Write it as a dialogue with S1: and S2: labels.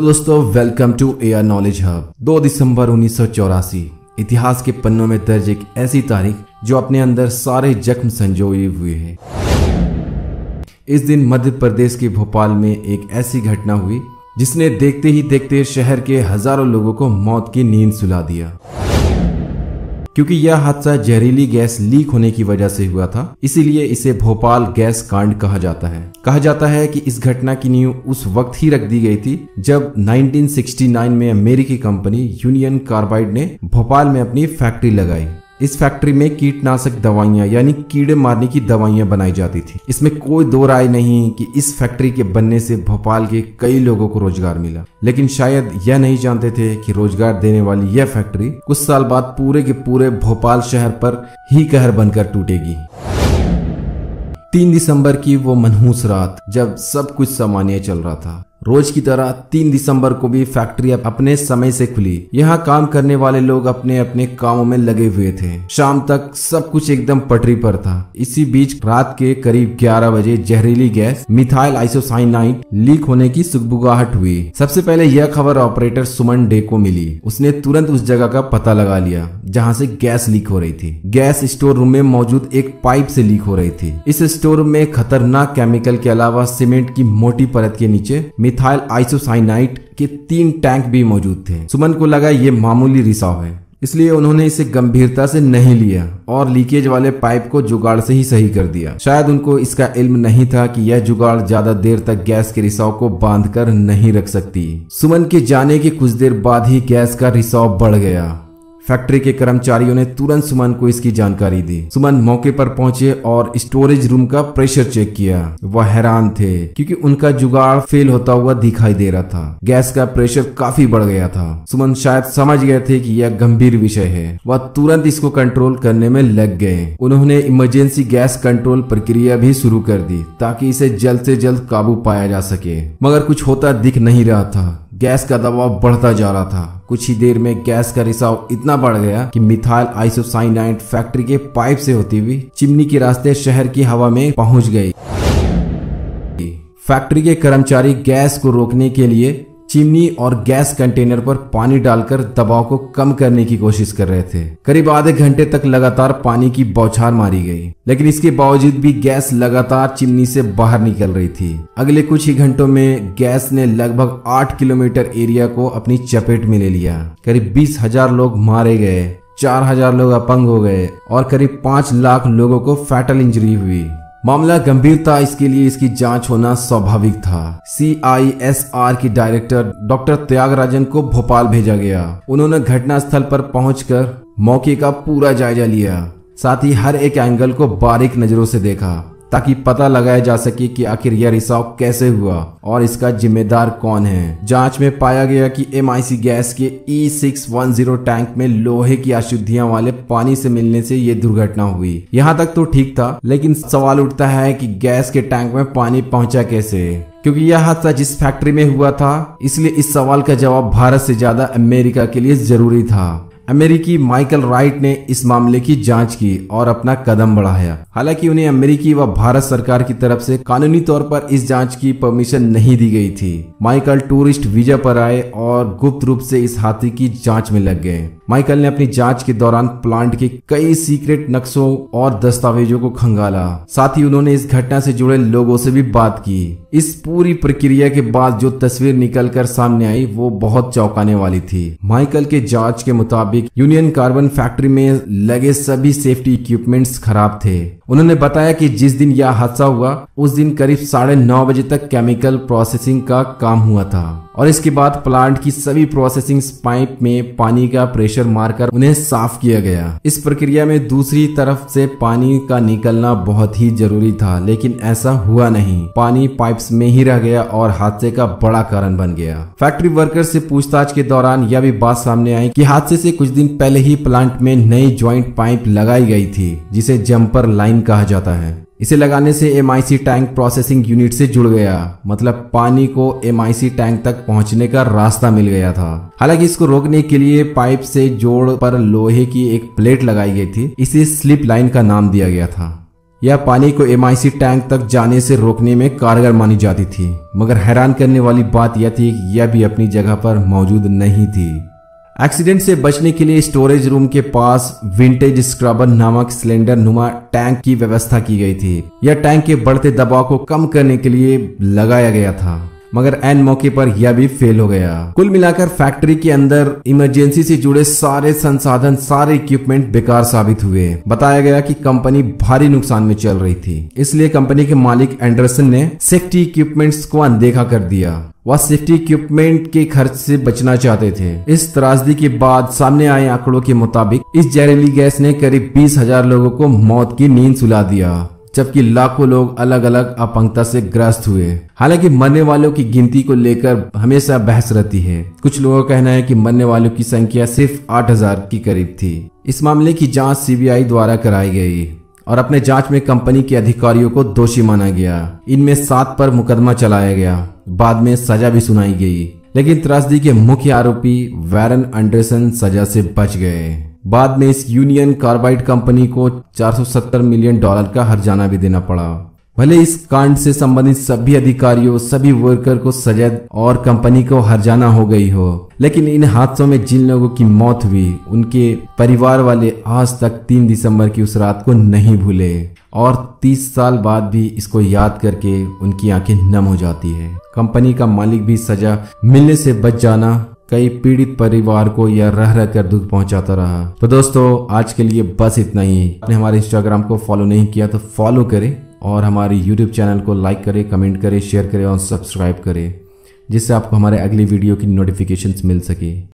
S1: दोस्तों, welcome to AR knowledge hub. 2 दिसंबर 1984 इतिहास के पन्नों में दर्ज एक ऐसी तारीख जो अपने अंदर सारे जख्म संजोए हुए है। इस दिन मध्य प्रदेश के भोपाल में एक ऐसी घटना हुई जिसने देखते ही देखते शहर के हजारों लोगों को मौत की नींद सुला दिया। क्योंकि यह हादसा जहरीली गैस लीक होने की वजह से हुआ था, इसीलिए इसे भोपाल गैस कांड कहा जाता है। कहा जाता है कि इस घटना की नींव उस वक्त ही रख दी गई थी जब 1969 में अमेरिकी कंपनी यूनियन कार्बाइड ने भोपाल में अपनी फैक्ट्री लगाई। इस फैक्ट्री में कीटनाशक दवाइयां यानी कीड़े मारने की दवाइयां बनाई जाती थी। इसमें कोई दो राय नहीं कि इस फैक्ट्री के बनने से भोपाल के कई लोगों को रोजगार मिला, लेकिन शायद यह नहीं जानते थे कि रोजगार देने वाली यह फैक्ट्री कुछ साल बाद पूरे के पूरे भोपाल शहर पर ही कहर बनकर टूटेगी। 3 दिसंबर की वो मनहूस रात जब सब कुछ सामान्य चल रहा था, रोज की तरह 3 दिसंबर को भी फैक्ट्री अपने समय से खुली। यहाँ काम करने वाले लोग अपने अपने कामों में लगे हुए थे। शाम तक सब कुछ एकदम पटरी पर था। इसी बीच रात के करीब 11 बजे जहरीली गैस मिथाइल आइसोसाइनाइड लीक होने की सुगबुगाहट हुई। सबसे पहले यह खबर ऑपरेटर सुमन डे को मिली। उसने तुरंत उस जगह का पता लगा लिया जहाँ से गैस लीक हो रही थी। गैस स्टोर रूम में मौजूद एक पाइप से लीक हो रही थी। इस स्टोर रूम में खतरनाक केमिकल के अलावा सीमेंट की मोटी परत के नीचे मिथाइल आइसोसाइनाइड के 3 टैंक भी मौजूद थे। सुमन को लगा ये मामूली रिसाव है, इसलिए उन्होंने इसे गंभीरता से नहीं लिया और लीकेज वाले पाइप को जुगाड़ से ही सही कर दिया। शायद उनको इसका इल्म नहीं था कि यह जुगाड़ ज्यादा देर तक गैस के रिसाव को बांध कर नहीं रख सकती। सुमन के जाने के कुछ देर बाद ही गैस का रिसाव बढ़ गया। फैक्ट्री के कर्मचारियों ने तुरंत सुमन को इसकी जानकारी दी। सुमन मौके पर पहुंचे और स्टोरेज रूम का प्रेशर चेक किया। वह हैरान थे क्योंकि उनका जुगाड़ फेल होता हुआ दिखाई दे रहा था। गैस का प्रेशर काफी बढ़ गया था। सुमन शायद समझ गए थे कि यह गंभीर विषय है। वह तुरंत इसको कंट्रोल करने में लग गए। उन्होंने इमरजेंसी गैस कंट्रोल प्रक्रिया भी शुरू कर दी ताकि इसे जल्द से जल्द काबू पाया जा सके, मगर कुछ होता दिख नहीं रहा था। गैस का दबाव बढ़ता जा रहा था। कुछ ही देर में गैस का रिसाव इतना बढ़ गया कि मिथाइल आइसोसाइनाइड फैक्ट्री के पाइप से होती हुई चिमनी के रास्ते शहर की हवा में पहुंच गई। फैक्ट्री के कर्मचारी गैस को रोकने के लिए चिमनी और गैस कंटेनर पर पानी डालकर दबाव को कम करने की कोशिश कर रहे थे। करीब आधे घंटे तक लगातार पानी की बौछार मारी गई, लेकिन इसके बावजूद भी गैस लगातार चिमनी से बाहर निकल रही थी। अगले कुछ ही घंटों में गैस ने लगभग 8 किलोमीटर एरिया को अपनी चपेट में ले लिया। करीब 20,000 लोग मारे गए, 4,000 लोग अपंग हो गए और करीब 5 लाख लोगों को फैटल इंजरी हुई। मामला गंभीर था, इसके लिए इसकी जांच होना स्वाभाविक था। CISR की डायरेक्टर डॉक्टर त्यागराजन को भोपाल भेजा गया। उन्होंने घटनास्थल पर पहुंचकर मौके का पूरा जायजा लिया, साथ ही हर एक एंगल को बारीक नजरों से देखा ताकि पता लगाया जा सके कि आखिर यह रिसाव कैसे हुआ और इसका जिम्मेदार कौन है। जांच में पाया गया कि MIC गैस के E610 टैंक में लोहे की अशुद्धियां वाले पानी से मिलने से यह दुर्घटना हुई। यहाँ तक तो ठीक था, लेकिन सवाल उठता है कि गैस के टैंक में पानी पहुंचा कैसे? क्योंकि यह हादसा जिस फैक्ट्री में हुआ था, इसलिए इस सवाल का जवाब भारत से ज्यादा अमेरिका के लिए जरूरी था। अमेरिकी माइकल राइट ने इस मामले की जांच की और अपना कदम बढ़ाया। हालांकि उन्हें अमेरिकी व भारत सरकार की तरफ से कानूनी तौर पर इस जांच की परमिशन नहीं दी गई थी। माइकल टूरिस्ट वीजा पर आए और गुप्त रूप से इस हादसे की जांच में लग गए। माइकल ने अपनी जांच के दौरान प्लांट के कई सीक्रेट नक्शों और दस्तावेजों को खंगाला। साथ ही उन्होंने इस घटना से जुड़े लोगों से भी बात की। इस पूरी प्रक्रिया के बाद जो तस्वीर निकलकर सामने आई वो बहुत चौंकाने वाली थी। माइकल के जांच के मुताबिक यूनियन कार्बन फैक्ट्री में लगे सभी सेफ्टी इक्विपमेंट्स खराब थे। उन्होंने बताया कि जिस दिन यह हादसा हुआ उस दिन करीब 9:30 बजे तक केमिकल प्रोसेसिंग का काम हुआ था और इसके बाद प्लांट की सभी प्रोसेसिंग पाइप में पानी का प्रेशर मारकर उन्हें साफ किया गया। इस प्रक्रिया में दूसरी तरफ से पानी का निकलना बहुत ही जरूरी था, लेकिन ऐसा हुआ नहीं। पानी पाइप्स में ही रह गया और हादसे का बड़ा कारण बन गया। फैक्ट्री वर्कर से पूछताछ के दौरान यह भी बात सामने आई कि हादसे से कुछ दिन पहले ही प्लांट में नई ज्वाइंट पाइप लगाई गई थी, जिसे जंपर लाइन कहा जाता है। इसे लगाने से MIC टैंक प्रोसेसिंग यूनिट से जुड़ गया, मतलब पानी को MIC टैंक तक पहुंचने का रास्ता मिल गया था। हालांकि इसको रोकने के लिए पाइप से जोड़ पर लोहे की एक प्लेट लगाई गई थी। इसे स्लिप लाइन का नाम दिया गया था। यह पानी को MIC टैंक तक जाने से रोकने में कारगर मानी जाती थी, मगर हैरान करने वाली बात यह थी कि यह भी अपनी जगह पर मौजूद नहीं थी। एक्सीडेंट से बचने के लिए स्टोरेज रूम के पास विंटेज स्क्रबर नामक सिलेंडर नुमा टैंक की व्यवस्था की गई थी। यह टैंक के बढ़ते दबाव को कम करने के लिए लगाया गया था, मगर एन मौके पर यह भी फेल हो गया। कुल मिलाकर फैक्ट्री के अंदर इमरजेंसी से जुड़े सारे संसाधन, सारे इक्विपमेंट बेकार साबित हुए। बताया गया कि कंपनी भारी नुकसान में चल रही थी, इसलिए कंपनी के मालिक एंडरसन ने सेफ्टी इक्विपमेंट्स को अनदेखा कर दिया। वह सेफ्टी इक्विपमेंट के खर्च से बचना चाहते थे। इस त्रासदी के बाद सामने आए आंकड़ों के मुताबिक इस जहरीली गैस ने करीब 20,000 लोगों को मौत की नींद सुला दिया, जबकि लाखों लोग अलग अलग अपंगता से ग्रस्त हुए। हालांकि मरने वालों की गिनती को लेकर हमेशा बहस रहती है। कुछ लोगों का कहना है कि मरने वालों की संख्या सिर्फ 8,000 के करीब थी। इस मामले की जांच CBI द्वारा कराई गई और अपने जांच में कंपनी के अधिकारियों को दोषी माना गया। इनमें 7 पर मुकदमा चलाया गया, बाद में सजा भी सुनाई गई, लेकिन त्रासदी के मुख्य आरोपी वैरन एंडरसन सजा से बच गए। बाद में इस यूनियन कार्बाइड कंपनी को $470 मिलियन का हर्जाना भी देना पड़ा। भले इस कांड से संबंधित सभी अधिकारियों, सभी वर्कर को सजा और कंपनी को हर्जाना हो गई हो, लेकिन इन हादसों में जिन लोगों की मौत हुई, उनके परिवार वाले आज तक 3 दिसंबर की उस रात को नहीं भूले और 30 साल बाद भी इसको याद करके उनकी आंखें नम हो जाती है। कंपनी का मालिक भी सजा मिलने से बच जाना कई पीड़ित परिवार को यह रह रह कर दुख पहुंचाता रहा। तो दोस्तों, आज के लिए बस इतना ही। आपने हमारे इंस्टाग्राम को फॉलो नहीं किया तो फॉलो करें और हमारे यूट्यूब चैनल को लाइक करें, कमेंट करें, शेयर करें और सब्सक्राइब करें, जिससे आपको हमारे अगली वीडियो की नोटिफिकेशंस मिल सके।